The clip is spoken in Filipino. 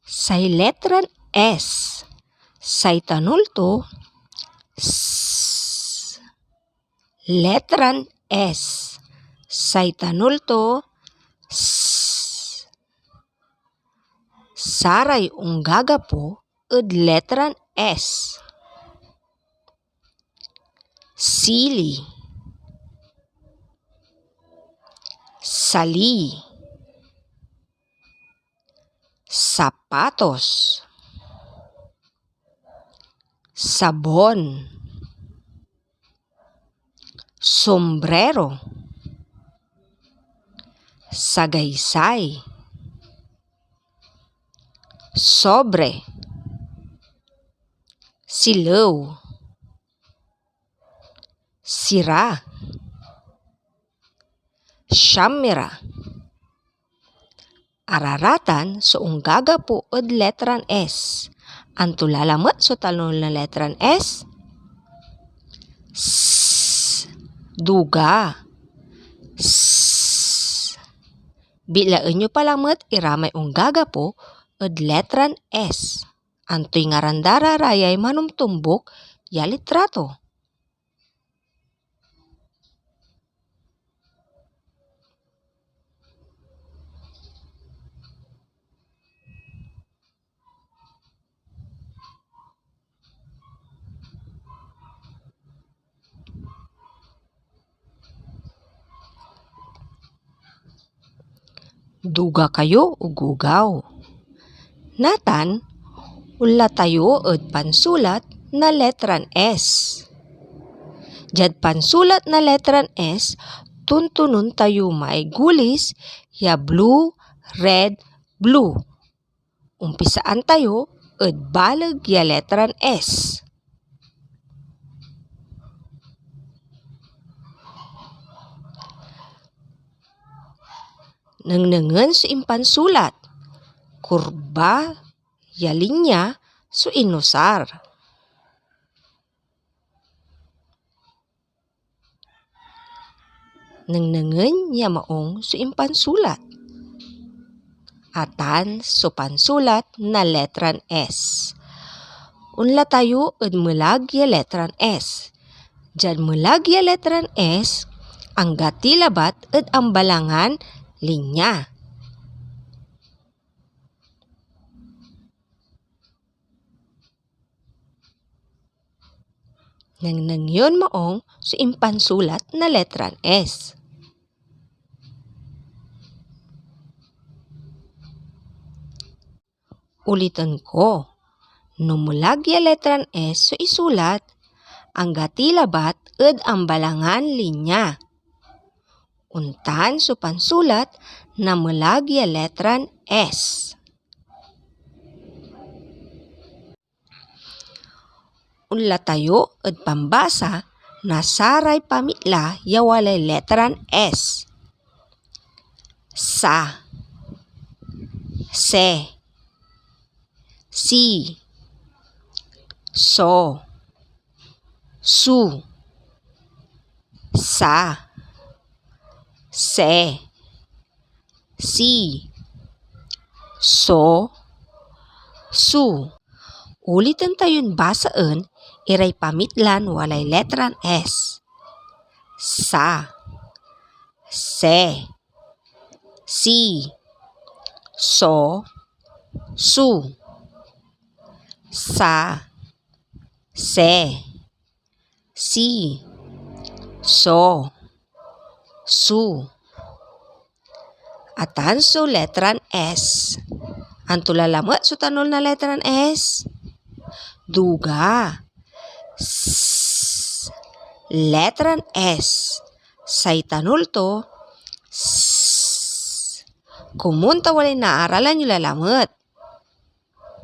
Say letran S. Say tanulto S. Letran S. Say tanulto S. Saray unggaga po ed letran S. Sili. Sali. Sapatos. Sabon. Sombrero. Sagaysay. Sobre. Silaw. Sira. Shamira. Araratan so unggaga po ed letran S. Ang tulalamat so talon na letran S. S. Duga. S. Bilaan nyo palamat iramay unggaga po ed letran S. Antoy ngarandara rayay manumtumbok ya litrato. Duga kayo o gugaw. Natan, ula tayo ed pansulat na letran S. Jad pansulat na letran S, tuntunon tayo may gulis ya blue, red, blue. Umpisaan tayo ed balag ya letran S. Nangnangan so impansulat. Kurba ya linya so inusar. Nangnangan ya maong so impansulat. Atan so pansulat na letran S. Unla tayo ed melag ya letran S. Diyan melag ya letran S, ang gatilabat ed ambalangan linya. Nangnangyon maong so impansulat na letran S. Ulitan ko. Numulag ya letran S so isulat ang gatilabat ed ambalangan linya. Untan so pansulat na melag ya letran S. Unla tayo ed pambasa na saray pamitla ya walay letran S. Sa. Se. Si. So. Su. Sa. Se. Si. So. Su. Ulitan tayon basaan, iray pamitlan walay letran S. Sa. Se. Si. So. Su. Sa. Se. Si. So. Su. Atan so letran S. Ang tulalamat so tanol na letran S. Duga. S. Letran S. Say tanol to S. Kumunta walay naaralan yung lalamat.